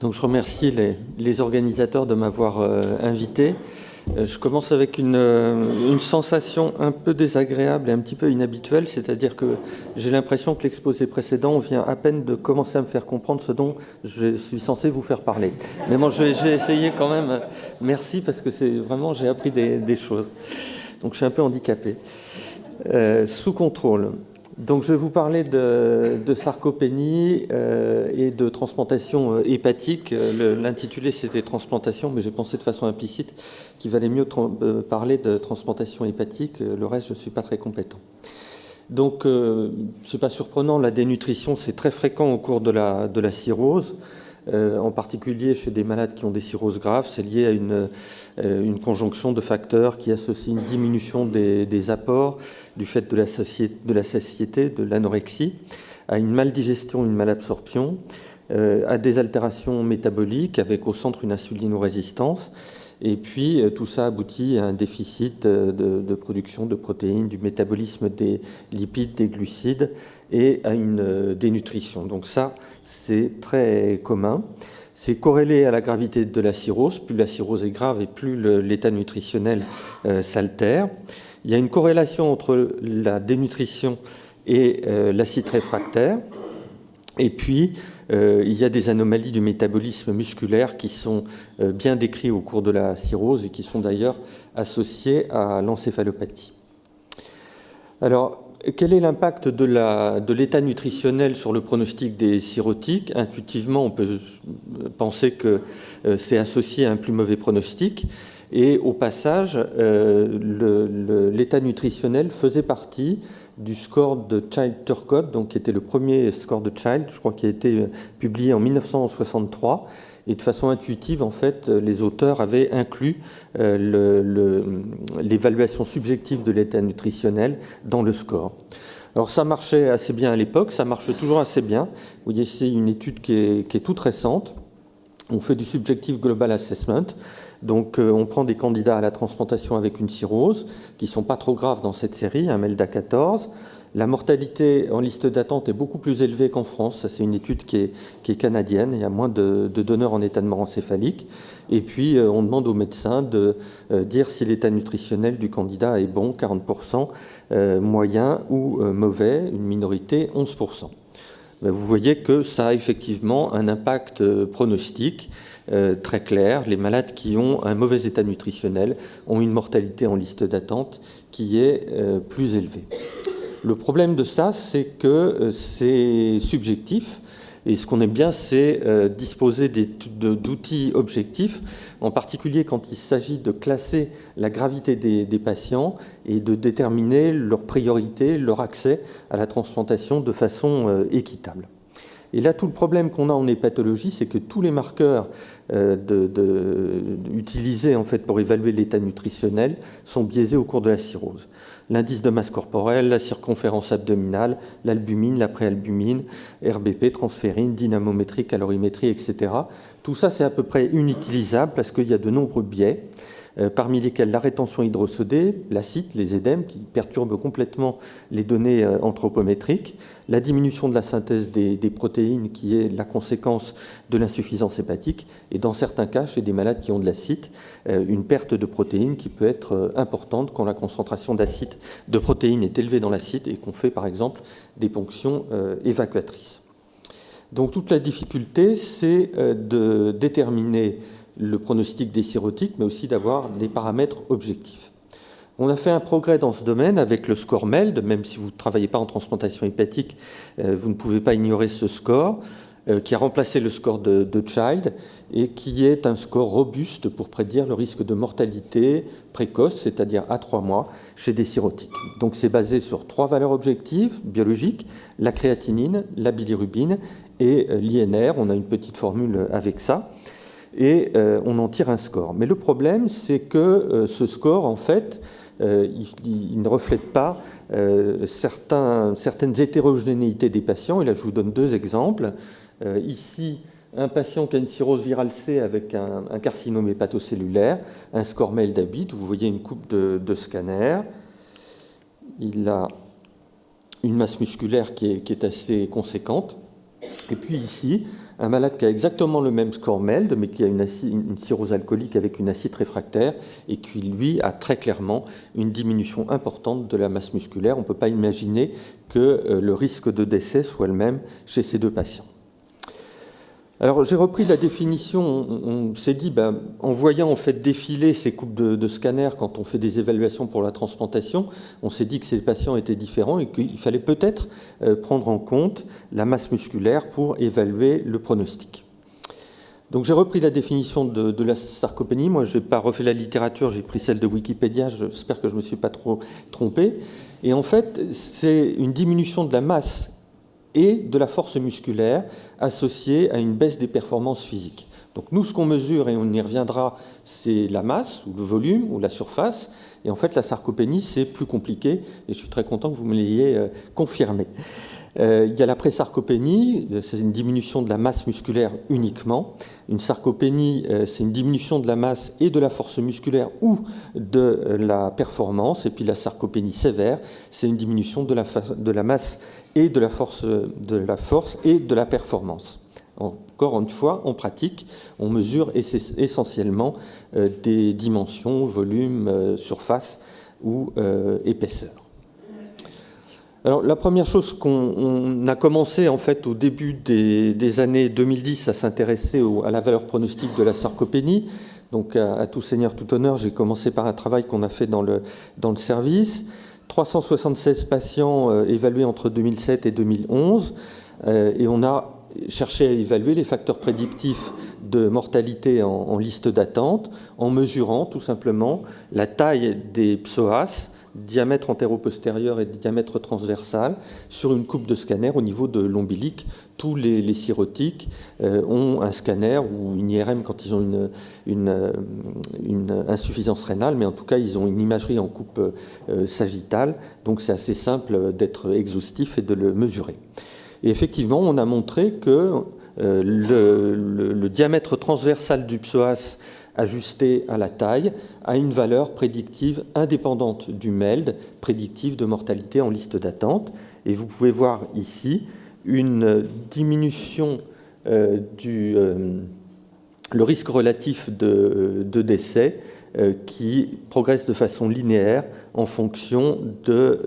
Donc je remercie les organisateurs de m'avoir invité. Je commence avec une sensation un peu désagréable et un petit peu inhabituelle, c'est-à-dire que j'ai l'impression que l'exposé précédent vient à peine de commencer à me faire comprendre ce dont je suis censé vous faire parler. Mais bon, je vais essayer quand même. Merci, parce que c'est vraiment, j'ai appris des choses. Donc je suis un peu handicapé. Sous contrôle. Donc je vais vous parler de sarcopénie et de transplantation hépatique. L'intitulé c'était transplantation, mais j'ai pensé de façon implicite qu'il valait mieux parler de transplantation hépatique. Le reste, je ne suis pas très compétent. Donc c'est pas surprenant, la dénutrition c'est très fréquent au cours de la cirrhose. En particulier chez des malades qui ont des cirrhoses graves, c'est lié à une conjonction de facteurs qui associent une diminution des apports du fait de la satiété, de l'anorexie, à une maldigestion, une malabsorption, à des altérations métaboliques avec au centre une insulinorésistance. Et puis tout ça aboutit à un déficit de production de protéines, du métabolisme des lipides, des glucides et à une dénutrition. Donc ça, c'est très commun. C'est corrélé à la gravité de la cirrhose. Plus la cirrhose est grave et plus l'état nutritionnel s'altère. Il y a une corrélation entre la dénutrition et l'acide réfractaire. Et puis, il y a des anomalies du métabolisme musculaire qui sont bien décrites au cours de la cirrhose et qui sont d'ailleurs associées à l'encéphalopathie. Alors, quel est l'impact de l'état nutritionnel sur le pronostic des cirrhotiques? Intuitivement, on peut penser que c'est associé à un plus mauvais pronostic. Et au passage, l'état nutritionnel faisait partie du score de Child-Turcotte, donc qui était le premier score de Child, je crois, qui a été publié en 1963. Et de façon intuitive, en fait, les auteurs avaient inclus l'évaluation subjective de l'état nutritionnel dans le score. Alors ça marchait assez bien à l'époque, ça marche toujours assez bien. Vous voyez, c'est une étude qui est toute récente. On fait du Subjective Global Assessment. Donc on prend des candidats à la transplantation avec une cirrhose, qui ne sont pas trop graves dans cette série, un MELDA 14. La mortalité en liste d'attente est beaucoup plus élevée qu'en France. Ça, c'est une étude qui est canadienne. Il y a moins de donneurs en état de mort encéphalique. Et puis on demande aux médecins de dire si l'état nutritionnel du candidat est bon, 40%, moyen ou mauvais, une minorité, 11%. Vous voyez que ça a effectivement un impact pronostique très clair. Les malades qui ont un mauvais état nutritionnel ont une mortalité en liste d'attente qui est plus élevée. Le problème de ça, c'est que c'est subjectif. Et ce qu'on aime bien, c'est disposer d'outils objectifs, en particulier quand il s'agit de classer la gravité des patients et de déterminer leur priorité, leur accès à la transplantation de façon équitable. Et là, tout le problème qu'on a en hépatologie, c'est que tous les marqueurs utilisés en fait, pour évaluer l'état nutritionnel sont biaisés au cours de la cirrhose. L'indice de masse corporelle, la circonférence abdominale, l'albumine, la préalbumine, RBP, transférine, dynamométrie, calorimétrie, etc. Tout ça, c'est à peu près inutilisable parce qu'il y a de nombreux biais, parmi lesquels la rétention hydrosodée, l'acide, les édèmes, qui perturbent complètement les données anthropométriques, la diminution de la synthèse des protéines, qui est la conséquence de l'insuffisance hépatique, et dans certains cas, chez des malades qui ont de l'acide, une perte de protéines qui peut être importante quand la concentration d'acide, de protéines est élevée dans l'acide et qu'on fait par exemple des ponctions évacuatrices. Donc toute la difficulté, c'est de déterminer le pronostic des cirrhotiques, mais aussi d'avoir des paramètres objectifs. On a fait un progrès dans ce domaine avec le score MELD, même si vous ne travaillez pas en transplantation hépatique, vous ne pouvez pas ignorer ce score, qui a remplacé le score de Child et qui est un score robuste pour prédire le risque de mortalité précoce, c'est-à-dire à 3 mois, chez des cirrhotiques. Donc c'est basé sur 3 valeurs objectives biologiques, la créatinine, la bilirubine et l'INR. On a une petite formule avec ça. Et on en tire un score. Mais le problème, c'est que ce score, en fait, il ne reflète pas certaines hétérogénéités des patients. Et là, je vous donne 2 exemples. Ici, un patient qui a une cirrhose virale C avec un carcinome hépatocellulaire, un score MELD à 8, vous voyez une coupe de scanner. Il a une masse musculaire qui est assez conséquente. Et puis ici, un malade qui a exactement le même score MELD, mais qui a une cirrhose alcoolique avec une acide réfractaire, et qui, lui, a très clairement une diminution importante de la masse musculaire. On ne peut pas imaginer que le risque de décès soit le même chez ces deux patients. Alors j'ai repris la définition, on s'est dit, en voyant en fait défiler ces coupes de scanners quand on fait des évaluations pour la transplantation, on s'est dit que ces patients étaient différents et qu'il fallait peut-être prendre en compte la masse musculaire pour évaluer le pronostic. Donc j'ai repris la définition de la sarcopénie. Moi, je n'ai pas refait la littérature, j'ai pris celle de Wikipédia, j'espère que je ne me suis pas trop trompé. Et en fait, c'est une diminution de la masse et de la force musculaire associée à une baisse des performances physiques. Donc nous, ce qu'on mesure, et on y reviendra, c'est la masse, ou le volume, ou la surface. Et en fait, la sarcopénie, c'est plus compliqué, et je suis très content que vous me l'ayez confirmé. Il y a la présarcopénie, c'est une diminution de la masse musculaire uniquement. Une sarcopénie, c'est une diminution de la masse et de la force musculaire ou de la performance. Et puis la sarcopénie sévère, c'est une diminution de la masse et de la force et de la performance. Encore une fois, en pratique, on mesure essentiellement des dimensions, volume, surface ou épaisseur. Alors, la première chose qu'on a commencé en fait au début des années 2010 à s'intéresser à la valeur pronostique de la sarcopénie. Donc à tout seigneur, tout honneur, j'ai commencé par un travail qu'on a fait dans le service. 376 patients évalués entre 2007 et 2011 et on a cherché à évaluer les facteurs prédictifs de mortalité en liste d'attente en mesurant tout simplement la taille des psoas, diamètre antéro-postérieur et diamètre transversal sur une coupe de scanner au niveau de l'ombilic. Tous les cirrhotiques ont un scanner ou une IRM quand ils ont une insuffisance rénale, mais en tout cas ils ont une imagerie en coupe sagittale, donc c'est assez simple d'être exhaustif et de le mesurer. Et effectivement, on a montré que le diamètre transversal du psoas ajusté à la taille a une valeur prédictive indépendante du MELD, prédictive de mortalité en liste d'attente. Et vous pouvez voir ici une diminution le risque relatif de décès qui progresse de façon linéaire en fonction de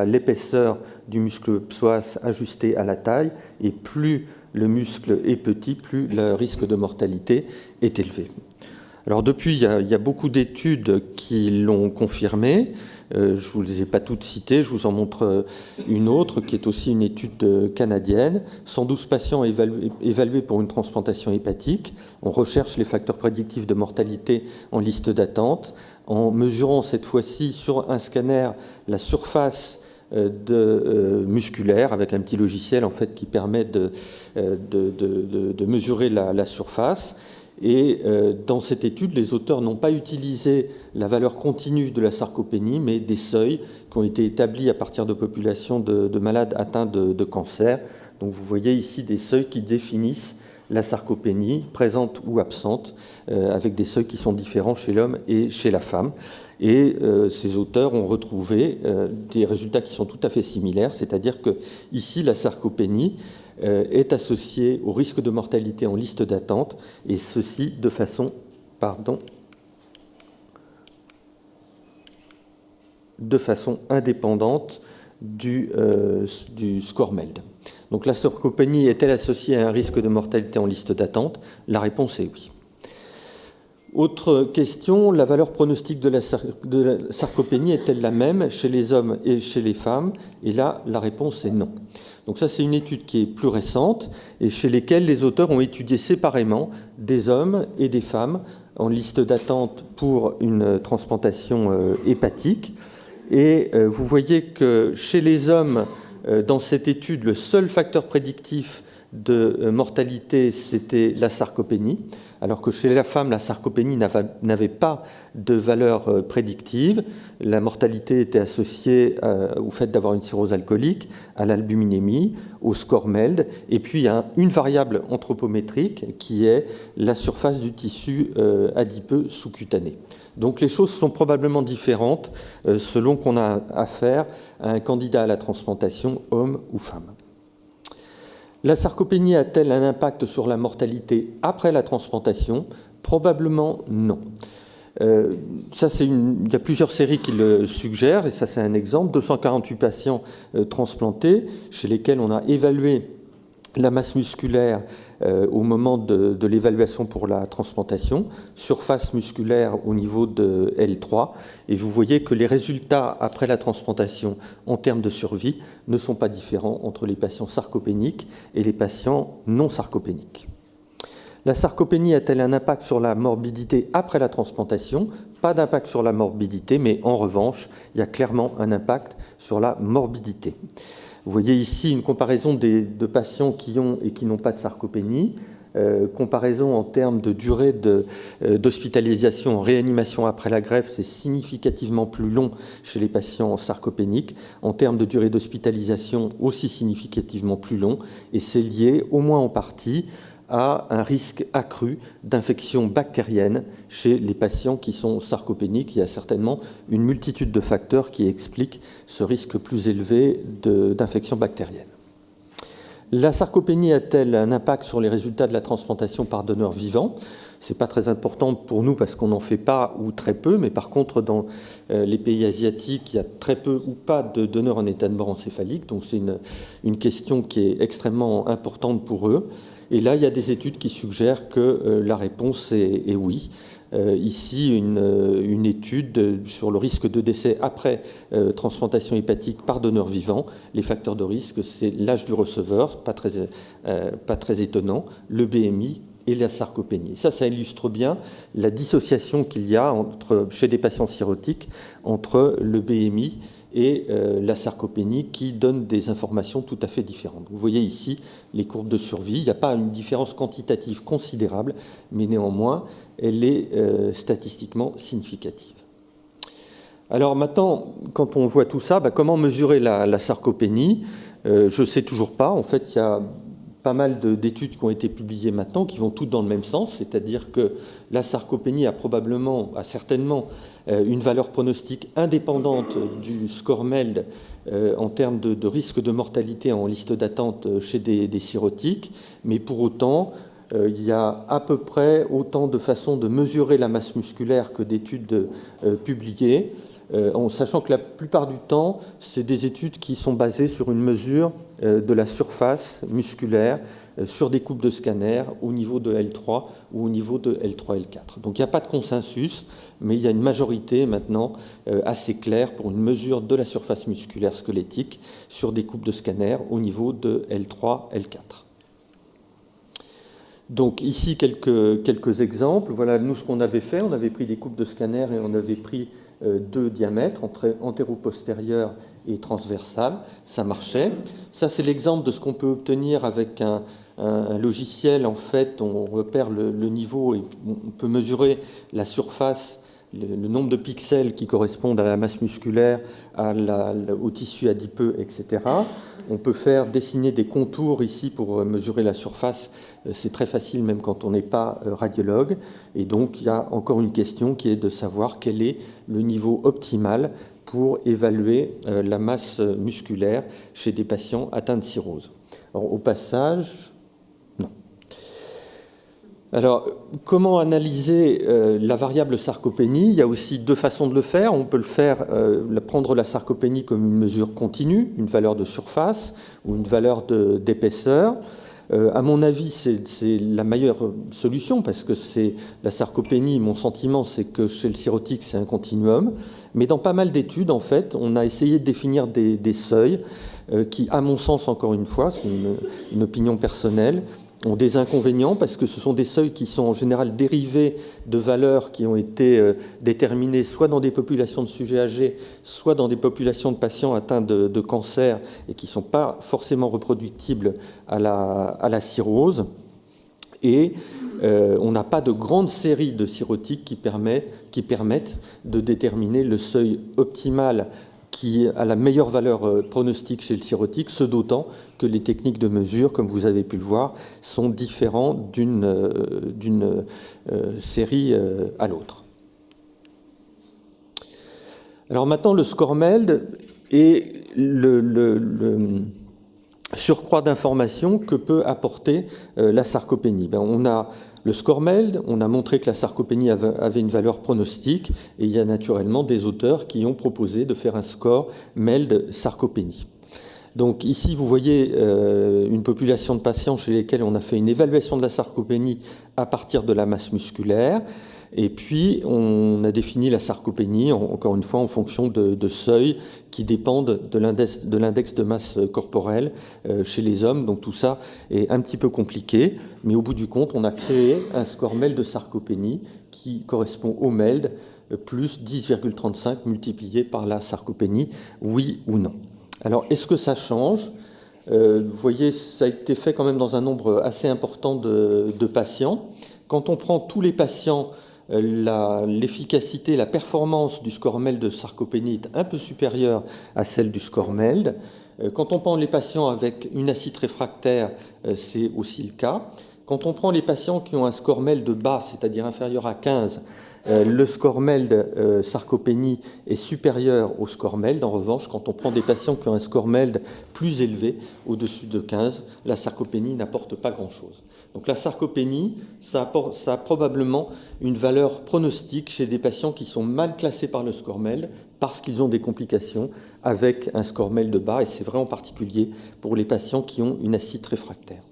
l'épaisseur du muscle psoas ajusté à la taille, et plus le muscle est petit, plus le risque de mortalité est élevé. Alors depuis, il y a beaucoup d'études qui l'ont confirmé. Je ne vous les ai pas toutes citées, je vous en montre une autre qui est aussi une étude canadienne. 112 patients évalués pour une transplantation hépatique. On recherche les facteurs prédictifs de mortalité en liste d'attente en mesurant cette fois-ci sur un scanner la surface musculaire avec un petit logiciel en fait qui permet de mesurer la surface. Et dans cette étude, les auteurs n'ont pas utilisé la valeur continue de la sarcopénie, mais des seuils qui ont été établis à partir de populations de malades atteints de cancer. Donc vous voyez ici des seuils qui définissent la sarcopénie, présente ou absente, avec des seuils qui sont différents chez l'homme et chez la femme. Et ces auteurs ont retrouvé des résultats qui sont tout à fait similaires, c'est-à-dire que ici la sarcopénie est associée au risque de mortalité en liste d'attente, et ceci de façon, indépendante du score MELD. Donc la sarcopénie est-elle associée à un risque de mortalité en liste d'attente? La réponse est oui. Autre question, la valeur pronostique de la sarcopénie est-elle la même chez les hommes et chez les femmes? Et là, la réponse est non. Donc ça, c'est une étude qui est plus récente et chez lesquelles les auteurs ont étudié séparément des hommes et des femmes en liste d'attente pour une transplantation hépatique. Et vous voyez que chez les hommes, dans cette étude, le seul facteur prédictif de mortalité, c'était la sarcopénie, alors que chez la femme, la sarcopénie n'avait pas de valeur prédictive. La mortalité était associée au fait d'avoir une cirrhose alcoolique, à l'albuminémie, au score MELD, et puis à une variable anthropométrique qui est la surface du tissu adipeux sous-cutané. Donc les choses sont probablement différentes selon qu'on a affaire à un candidat à la transplantation, homme ou femme. La sarcopénie a-t-elle un impact sur la mortalité après la transplantation? Probablement non. Il y a plusieurs séries qui le suggèrent, et ça c'est un exemple, 248 patients transplantés, chez lesquels on a évalué la masse musculaire au moment de l'évaluation pour la transplantation, surface musculaire au niveau de L3, et vous voyez que les résultats après la transplantation en termes de survie ne sont pas différents entre les patients sarcopéniques et les patients non sarcopéniques. La sarcopénie a-t-elle un impact sur la morbidité après la transplantation? Pas d'impact sur la morbidité, mais en revanche, il y a clairement un impact sur la morbidité. Vous voyez ici une comparaison de patients qui ont et qui n'ont pas de sarcopénie, comparaison en termes de durée d'hospitalisation en réanimation après la greffe, c'est significativement plus long chez les patients sarcopéniques, en termes de durée d'hospitalisation aussi significativement plus long, et c'est lié au moins en partie à un risque accru d'infection bactérienne chez les patients qui sont sarcopéniques. Il y a certainement une multitude de facteurs qui expliquent ce risque plus élevé d'infection bactérienne. La sarcopénie a-t-elle un impact sur les résultats de la transplantation par donneur vivant? Ce n'est pas très important pour nous parce qu'on n'en fait pas ou très peu, mais par contre dans les pays asiatiques, il y a très peu ou pas de donneurs en état de mort encéphalique, donc c'est une question qui est extrêmement importante pour eux. Et là, il y a des études qui suggèrent que la réponse est oui. Ici, une étude sur le risque de décès après transplantation hépatique par donneur vivant. Les facteurs de risque, c'est l'âge du receveur, pas très étonnant, le BMI et la sarcopénie. Ça illustre bien la dissociation qu'il y a chez des patients cirrhotiques entre le BMI et la sarcopénie qui donne des informations tout à fait différentes. Vous voyez ici les courbes de survie. Il n'y a pas une différence quantitative considérable, mais néanmoins, elle est statistiquement significative. Alors maintenant, quand on voit tout ça, comment mesurer la sarcopénie? Je ne sais toujours pas. En fait, il y a pas mal d'études qui ont été publiées maintenant qui vont toutes dans le même sens, c'est-à-dire que la sarcopénie a certainement une valeur pronostique indépendante du score MELD en termes de risque de mortalité en liste d'attente chez des cirrhotiques, mais pour autant, il y a à peu près autant de façons de mesurer la masse musculaire que d'études publiées, en sachant que la plupart du temps, c'est des études qui sont basées sur une mesure de la surface musculaire sur des coupes de scanner au niveau de L3 ou au niveau de L3, L4. Donc il n'y a pas de consensus, mais il y a une majorité maintenant assez claire pour une mesure de la surface musculaire squelettique sur des coupes de scanner au niveau de L3, L4. Donc ici quelques exemples. Voilà nous ce qu'on avait fait. On avait pris des coupes de scanner et on avait pris deux diamètres, antéro-postérieur et transversal. Ça marchait. Ça c'est l'exemple de ce qu'on peut obtenir avec un logiciel. En fait, on repère le niveau et on peut mesurer la surface, le nombre de pixels qui correspondent à la masse musculaire, au tissu adipeux, etc. On peut dessiner des contours ici pour mesurer la surface. C'est très facile même quand on n'est pas radiologue. Et donc il y a encore une question qui est de savoir quel est le niveau optimal pour évaluer la masse musculaire chez des patients atteints de cirrhose. Alors, au passage, non. Alors, comment analyser la variable sarcopénie? Il y a aussi deux façons de le faire. On peut prendre la sarcopénie comme une mesure continue, une valeur de surface ou une valeur d'épaisseur. À mon avis, c'est la meilleure solution parce que la sarcopénie, mon sentiment, c'est que chez le cirrhotique, c'est un continuum. Mais dans pas mal d'études, en fait, on a essayé de définir des seuils qui, à mon sens, encore une fois, c'est une opinion personnelle, ont des inconvénients parce que ce sont des seuils qui sont en général dérivés de valeurs qui ont été déterminées soit dans des populations de sujets âgés, soit dans des populations de patients atteints de cancer et qui ne sont pas forcément reproductibles à la cirrhose. Et on n'a pas de grande série de cirrhotiques qui permettent de déterminer le seuil optimal qui a la meilleure valeur pronostique chez le cirrhotique, ce d'autant que les techniques de mesure, comme vous avez pu le voir, sont différentes d'une série à l'autre. Alors maintenant, le score MELD est surcroît d'informations que peut apporter la sarcopénie. On a le score MELD, on a montré que la sarcopénie avait une valeur pronostique, et il y a naturellement des auteurs qui ont proposé de faire un score MELD-sarcopénie. Donc ici, vous voyez une population de patients chez lesquels on a fait une évaluation de la sarcopénie à partir de la masse musculaire, et puis on a défini la sarcopénie, encore une fois, en fonction de seuils qui dépendent de l'index de masse corporelle chez les hommes. Donc tout ça est un petit peu compliqué, mais au bout du compte, on a créé un score MELD de sarcopénie qui correspond au MELD plus 10,35 multiplié par la sarcopénie, oui ou non. Alors, est-ce que ça change ? Vous voyez, ça a été fait quand même dans un nombre assez important de patients. Quand on prend tous les patients, l'efficacité, la performance du score MELD de sarcopénie est un peu supérieure à celle du score MELD. Quand on prend les patients avec une acide réfractaire, c'est aussi le cas. Quand on prend les patients qui ont un score MELD bas, c'est-à-dire inférieur à 15, le score MELD sarcopénie est supérieur au score MELD. En revanche, quand on prend des patients qui ont un score MELD plus élevé, au-dessus de 15, la sarcopénie n'apporte pas grand-chose. Donc la sarcopénie, ça a probablement une valeur pronostique chez des patients qui sont mal classés par le score MELD parce qu'ils ont des complications avec un score MELD bas, et c'est vrai en particulier pour les patients qui ont une acide réfractaire.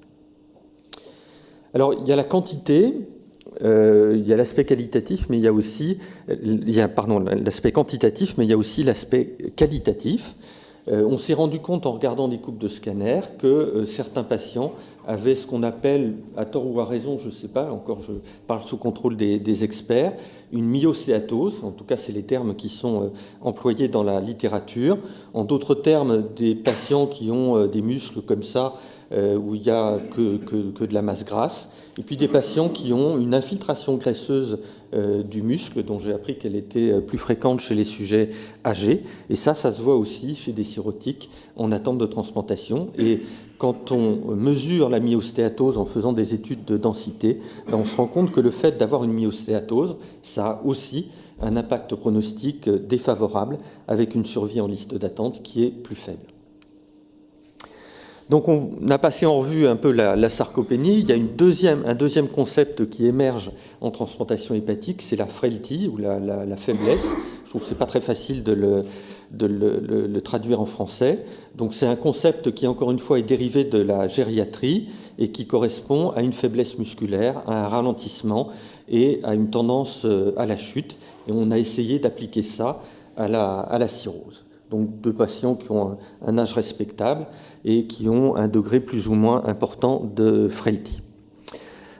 Alors, il y a la quantité, il y a l'aspect qualitatif, mais il y a aussi, l'aspect quantitatif, mais il y a aussi l'aspect qualitatif. On s'est rendu compte en regardant des coupes de scanner que certains patients avaient ce qu'on appelle, à tort ou à raison, je ne sais pas, encore je parle sous contrôle des experts, une myostéatose, en tout cas c'est les termes qui sont employés dans la littérature. En d'autres termes, des patients qui ont des muscles comme ça, où il n'y a que de la masse grasse, et puis des patients qui ont une infiltration graisseuse du muscle, dont j'ai appris qu'elle était plus fréquente chez les sujets âgés, et ça se voit aussi chez des cirrhotiques en attente de transplantation. Et quand on mesure la myostéatose en faisant des études de densité, on se rend compte que le fait d'avoir une myostéatose, ça a aussi un impact pronostique défavorable, avec une survie en liste d'attente qui est plus faible. Donc on a passé en revue un peu la sarcopénie. Il y a un deuxième concept qui émerge en transplantation hépatique, c'est la frailty ou la faiblesse. Je trouve que ce n'est pas très facile de le traduire en français. Donc c'est un concept qui, encore une fois, est dérivé de la gériatrie et qui correspond à une faiblesse musculaire, à un ralentissement et à une tendance à la chute. Et on a essayé d'appliquer ça à la cirrhose. Donc deux patients qui ont un âge respectable et qui ont un degré plus ou moins important de frailty.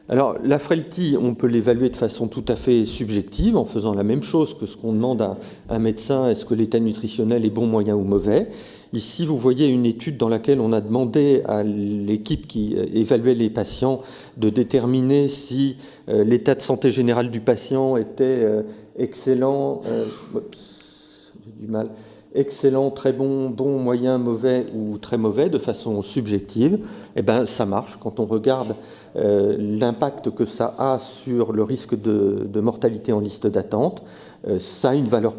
Alors la frailty, on peut l'évaluer de façon tout à fait subjective en faisant la même chose que ce qu'on demande à un médecin, est-ce que l'état nutritionnel est bon, moyen ou mauvais. Ici, vous voyez une étude dans laquelle on a demandé à l'équipe qui évaluait les patients de déterminer si l'état de santé général du patient était excellent, j'ai du mal, excellent, très bon, bon, moyen, mauvais ou très mauvais de façon subjective. Eh bien, ça marche. Quand on regarde l'impact que ça a sur le risque de mortalité en liste d'attente, ça a une valeur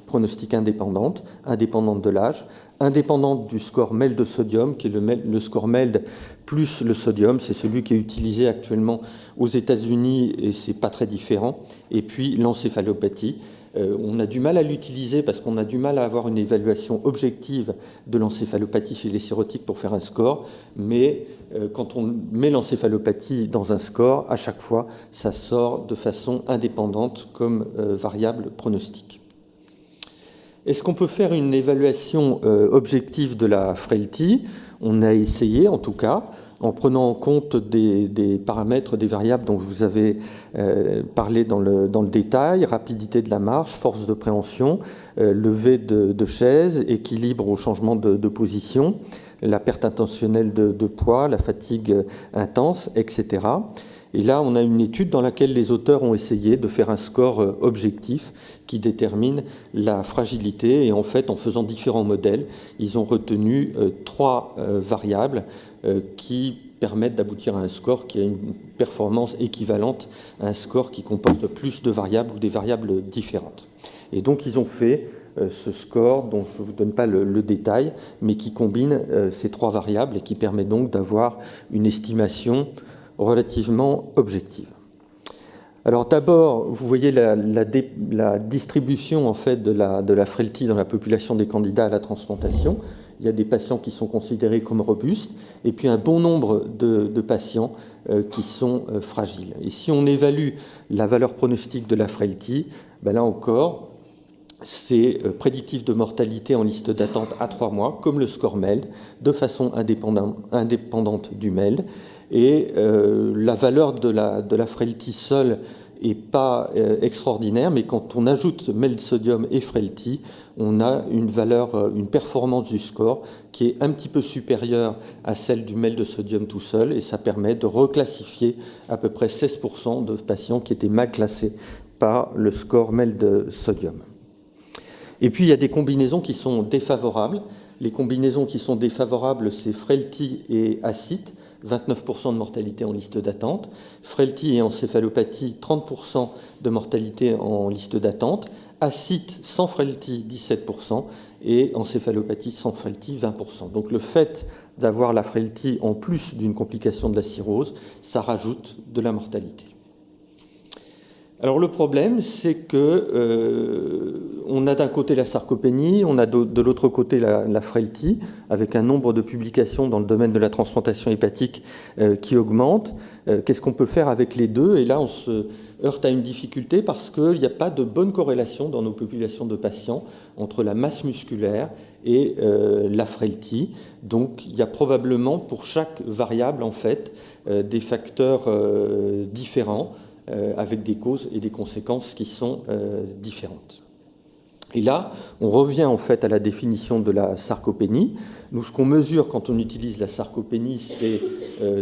pronostique indépendante de l'âge, indépendante du score MELD de sodium, qui est le score MELD plus le sodium. C'est celui qui est utilisé actuellement aux États-Unis et c'est pas très différent. Et puis l'encéphalopathie. On a du mal à l'utiliser parce qu'on a du mal à avoir une évaluation objective de l'encéphalopathie chez les cirrhotiques pour faire un score, mais quand on met l'encéphalopathie dans un score, à chaque fois, ça sort de façon indépendante comme variable pronostique. Est-ce qu'on peut faire une évaluation objective de la frailty ? On a essayé, en tout cas, en prenant en compte des paramètres, des variables dont vous avez parlé dans le détail, rapidité de la marche, force de préhension, levée de chaise, équilibre au changement de position, la perte intentionnelle de poids, la fatigue intense, etc. Et là, on a une étude dans laquelle les auteurs ont essayé de faire un score objectif qui détermine la fragilité. Et en fait, en faisant différents modèles, ils ont retenu 3 variables qui permettent d'aboutir à un score qui a une performance équivalente à un score qui comporte plus de variables ou des variables différentes. Et donc ils ont fait ce score dont je ne vous donne pas le détail, mais qui combine ces trois variables et qui permet donc d'avoir une estimation relativement objective. Alors d'abord, vous voyez la distribution en fait de la frailty dans la population des candidats à la transplantation. Il y a des patients qui sont considérés comme robustes et puis un bon nombre de patients qui sont fragiles. Et si on évalue la valeur pronostique de la frailty, ben là encore, c'est prédictif de mortalité en liste d'attente à 3 mois, comme le score MELD, de façon indépendante du MELD. Et la valeur de la frailty seule n'est pas extraordinaire, mais quand on ajoute MELD sodium et frailty, on a une performance du score qui est un petit peu supérieure à celle du MELD sodium tout seul, et ça permet de reclassifier à peu près 16% de patients qui étaient mal classés par le score MELD sodium. Et puis, il y a des combinaisons qui sont défavorables. Les combinaisons qui sont défavorables, c'est frailty et ACIT, 29% de mortalité en liste d'attente. Frailty et encéphalopathie, 30% de mortalité en liste d'attente. ACIT sans frailty, 17%. Et encéphalopathie sans frailty, 20%. Donc le fait d'avoir la frailty en plus d'une complication de la cirrhose, ça rajoute de la mortalité. Alors le problème, c'est que on a d'un côté la sarcopénie, on a de l'autre côté la frailty, avec un nombre de publications dans le domaine de la transplantation hépatique qui augmente. Qu'est-ce qu'on peut faire avec les deux? Et là, on se heurte à une difficulté parce qu'il n'y a pas de bonne corrélation dans nos populations de patients entre la masse musculaire et la frailty. Donc il y a probablement pour chaque variable en fait des facteurs différents, avec des causes et des conséquences qui sont différentes. Et là, on revient en fait à la définition de la sarcopénie. Nous, ce qu'on mesure quand on utilise la sarcopénie, c'est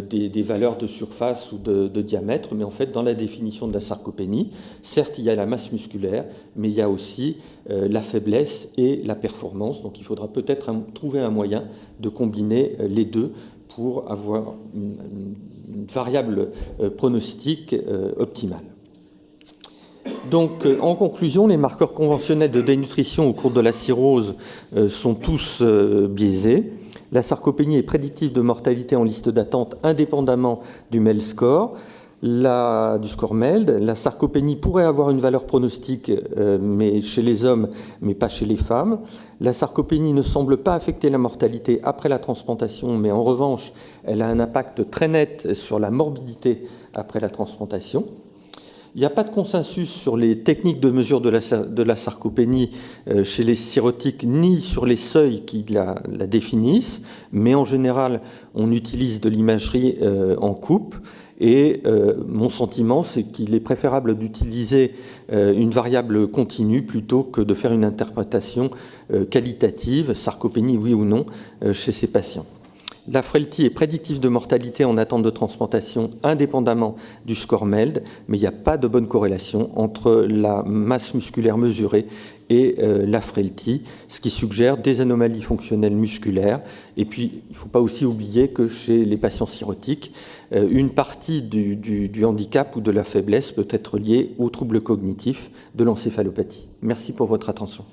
des valeurs de surface ou de diamètre, mais en fait, dans la définition de la sarcopénie, certes, il y a la masse musculaire, mais il y a aussi la faiblesse et la performance. Donc, il faudra peut-être trouver un moyen de combiner les deux pour avoir une variable pronostique optimale. Donc, en conclusion, les marqueurs conventionnels de dénutrition au cours de la cirrhose sont tous biaisés. La sarcopénie est prédictive de mortalité en liste d'attente indépendamment du MELD score, du score MELD. La sarcopénie pourrait avoir une valeur pronostique mais chez les hommes, mais pas chez les femmes. La sarcopénie ne semble pas affecter la mortalité après la transplantation, mais en revanche, elle a un impact très net sur la morbidité après la transplantation. Il n'y a pas de consensus sur les techniques de mesure de la sarcopénie chez les cirrhotiques, ni sur les seuils qui la définissent, mais en général, on utilise de l'imagerie en coupe. Et mon sentiment, c'est qu'il est préférable d'utiliser une variable continue plutôt que de faire une interprétation qualitative, sarcopénie oui ou non, chez ces patients. La frailty est prédictive de mortalité en attente de transplantation indépendamment du score MELD, mais il n'y a pas de bonne corrélation entre la masse musculaire mesurée et la frailty, ce qui suggère des anomalies fonctionnelles musculaires. Et puis, il ne faut pas aussi oublier que chez les patients cirrhotiques, une partie du handicap ou de la faiblesse peut être liée aux troubles cognitifs de l'encéphalopathie. Merci pour votre attention.